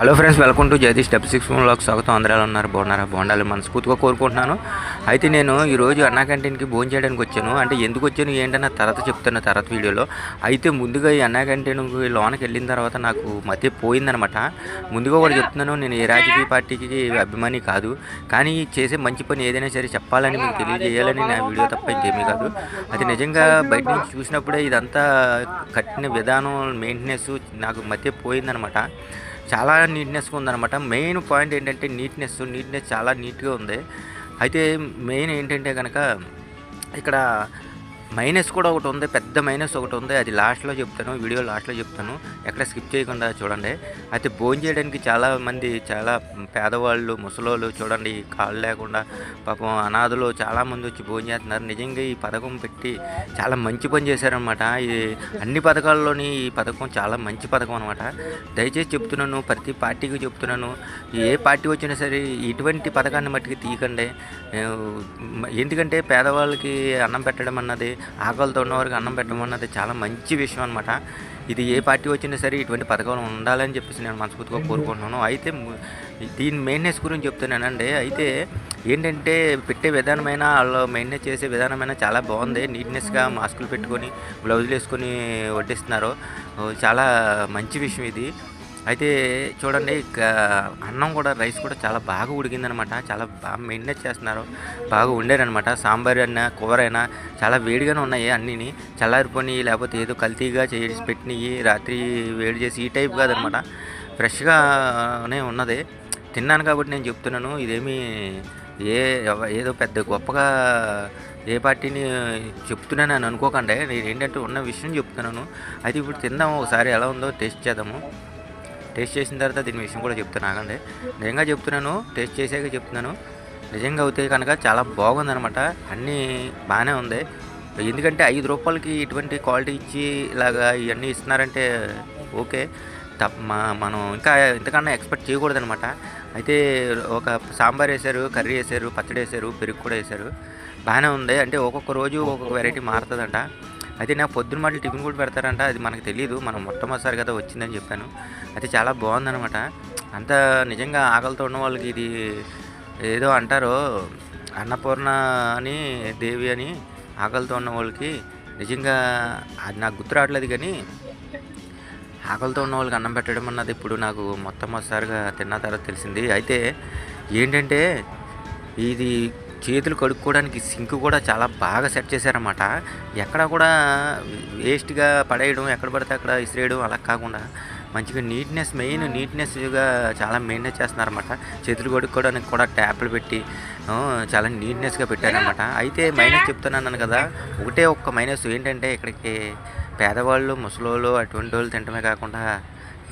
Hello friends, welcome to Jagadish 66 స్వాగతం. అందరూ ఎలా ఉన్నారు? బాగున్నారా? బాగుండాలి మనస్ఫూర్తిగా కోరుకుంటున్నాను. అయితే నేను ఈరోజు అన్నా క్యాంటీన్కి భోజనం చేయడానికి వచ్చాను. అంటే ఎందుకు వచ్చాను ఏంటన్న తర్వాత చెప్తాను తర్వాత వీడియోలో. అయితే ముందుగా ఈ అన్నా క్యాంటీన్కి లోనకి వెళ్ళిన తర్వాత నాకు మతి పోయిందనమాట. ముందుగా కూడా చెప్తున్నాను, నేను ఏ రాజకీయ పార్టీకి అభిమాని కాదు, కానీ చేసే మంచి పని ఏదైనా సరే చెప్పాలని మీకు తెలియజేయాలని నా వీడియో తప్ప ఇంకేమీ కాదు. అది నిజంగా బయట నుంచి చూసినప్పుడే ఇదంతా కట్టిన విధానం, మెయింటెనెన్స్ నాకు మతి పోయిందనమాట. చాలా నీట్నెస్గా ఉందన్నమాట. మెయిన్ పాయింట్ ఏంటంటే నీట్నెస్ చాలా నీట్గా ఉంది. అయితే మెయిన్ ఏంటంటే కనుక ఇక్కడ మైనస్ కూడా ఒకటి ఉంది, పెద్ద మైనస్ ఒకటి ఉంది. అది లాస్ట్లో చెప్తాను, వీడియో లాస్ట్లో చెప్తాను, ఎక్కడ స్కిప్ చేయకుండా చూడండి. అయితే భోజనం చేయడానికి చాలామంది, చాలా పేదవాళ్ళు, ముసలోళ్ళు చూడండి, కాళ్ళు లేకుండా పాపం అనాథలు చాలామంది వచ్చి భోజనం చేస్తున్నారు. నిజంగా ఈ పథకం పెట్టి చాలా మంచి పని చేశారనమాట. ఈ అన్ని పథకాల్లోని ఈ పథకం చాలా మంచి పథకం అనమాట. దయచేసి చెప్తున్నాను, ప్రతి పార్టీకి చెప్తున్నాను, ఏ పార్టీ వచ్చినా సరే ఇటువంటి పథకాన్ని మట్టికి తీయకండి. ఎందుకంటే పేదవాళ్ళకి అన్నం పెట్టడం అన్నది, ఆకలితో ఉన్నవారికి అన్నం పెట్టమన్నది చాలా మంచి విషయం అనమాట. ఇది ఏ పార్టీ వచ్చినా సరే ఇటువంటి పథకాలు ఉండాలని చెప్పేసి నేను మనస్ఫూర్తిగా కోరుకుంటున్నాను. అయితే దీని మెయింటెనెన్స్ గురించి చెప్తున్నానండి. అయితే ఏంటంటే పెట్టే విధానమైన, వాళ్ళు మెయింటెనెన్స్ చేసే విధానమైన చాలా బాగుంది. నీట్నెస్గా మాస్కులు పెట్టుకొని, గ్లౌజులు వేసుకొని వడ్డిస్తున్నారు. చాలా మంచి విషయం ఇది. అయితే చూడండి, అన్నం కూడా, రైస్ కూడా చాలా బాగా ఉడికిందనమాట. చాలా బాగా మెయింటెనెన్స్ చేస్తున్నారు, బాగా వండారనమాట. సాంబార్ అయినా కూర అయినా చాలా వేడిగానే ఉన్నాయి. అన్నీ చల్లారిపోయి లేకపోతే ఏదో కల్తీగా చేసి పెట్టినవి, రాత్రి వేడి చేసి ఈ టైప్ కాదనమాట, ఫ్రెష్గానే ఉన్నది. తిన్నాను కాబట్టి నేను చెప్తున్నాను. ఇదేమీ ఏదో పెద్ద గొప్పగా ఏ పార్టీని చెప్తున్నాను అని అనుకోకండి. నేను ఏంటంటే ఉన్న విషయం చెప్తున్నాను. అయితే ఇప్పుడు తిందాం, ఒకసారి ఎలా ఉందో టేస్ట్ చేద్దాము. టేస్ట్ చేసిన తర్వాత దీని విషయం కూడా చెప్తాను, ఆగండి. నిజంగా చెప్తున్నాను, టేస్ట్ చేసాక చెప్తున్నాను. నిజంగా అవుతాయి కనుక చాలా బాగుందనమాట. అన్నీ బాగానే ఉంది. ఎందుకంటే 5 రూపాయలకి ఇటువంటి క్వాలిటీ ఇచ్చి ఇలాగా ఇవన్నీ ఇస్తున్నారంటే ఓకే. మనం ఇంకా ఇంతకన్నా ఎక్స్పెక్ట్ చేయకూడదనమాట. అయితే ఒక సాంబార్ వేశారు, కర్రీ వేశారు, పచ్చడి వేశారు, పెరుగు కూడా వేశారు. బాగానే ఉంది. అంటే ఒక్కొక్క రోజు ఒక్కొక్క వెరైటీ మారుతుందంట. అయితే నాకు పొద్దున్న మళ్ళీ టిఫిన్ కూడా పెడతారంట. అది మనకు తెలియదు, మనం మొట్టమొదటిసారి కదా వచ్చిందని చెప్పాను. అయితే చాలా బాగుందనమాట. అంత నిజంగా ఆకలితో ఉన్న వాళ్ళకి ఇది ఏదో అంటారు, అన్నపూర్ణ అని, దేవి అని, ఆకలితో ఉన్న వాళ్ళకి నిజంగా అది నాకు గుర్తు రావట్లేదు, కానీ ఆకలితో ఉన్న వాళ్ళకి అన్నం పెట్టడం అన్నది ఇప్పుడు నాకు మొట్టమొదటిసారిగా తిన్న తర్వాత తెలిసింది. అయితే ఏంటంటే ఇది చేతులు కడుక్కోవడానికి సింక్ కూడా చాలా బాగా సెట్ చేశారన్నమాట. ఎక్కడ కూడా వేస్ట్గా పడేయడం, ఎక్కడ పడితే అక్కడ ఇసిరేయడం అలా కాకుండా మంచిగా నీట్నెస్, మెయిన్ నీట్నెస్గా చాలా మెయింటైన్ చేస్తున్నారన్నమాట. చేతులు కడుక్కోవడానికి కూడా ట్యాప్లు పెట్టి చాలా నీట్నెస్గా పెట్టారన్నమాట. అయితే మైనస్ చెప్తున్నాను కదా, ఒక్క మైనస్ ఏంటంటే ఇక్కడికి పేదవాళ్ళు, ముసలోళ్ళు అటువంటి వాళ్ళు తినడమే కాకుండా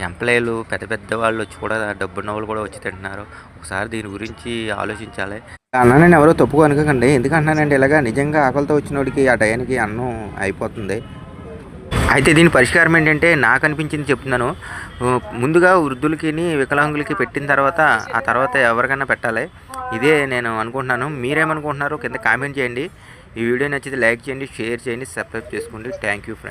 ఎంప్లాయీలు, పెద్ద పెద్ద వాళ్ళు వచ్చి కూడా, డబ్బున్న వాళ్ళు కూడా వచ్చి తింటున్నారు. ఒకసారి దీని గురించి ఆలోచించాలి. అన్నానని ఎవరో తప్పుగా అనుకోకండి. ఎందుకంటున్నానంటే ఇలాగా నిజంగా ఆకలితో వచ్చిన వాడికి ఆ టయానికి అన్నం అయిపోతుంది. అయితే దీని పరిష్కారం ఏంటంటే నాకు అనిపించింది చెప్తున్నాను. ముందుగా వృద్ధులకి, వికలాంగులకి పెట్టిన తర్వాత ఆ తర్వాత ఎవరికైనా పెట్టాలి. ఇదే నేను అనుకుంటున్నాను. మీరేమనుకుంటున్నారో కింద కామెంట్ చేయండి. ఈ వీడియో నచ్చితే లైక్ చేయండి, షేర్ చేయండి, సబ్స్క్రైబ్ చేసుకోండి. Thank you friends.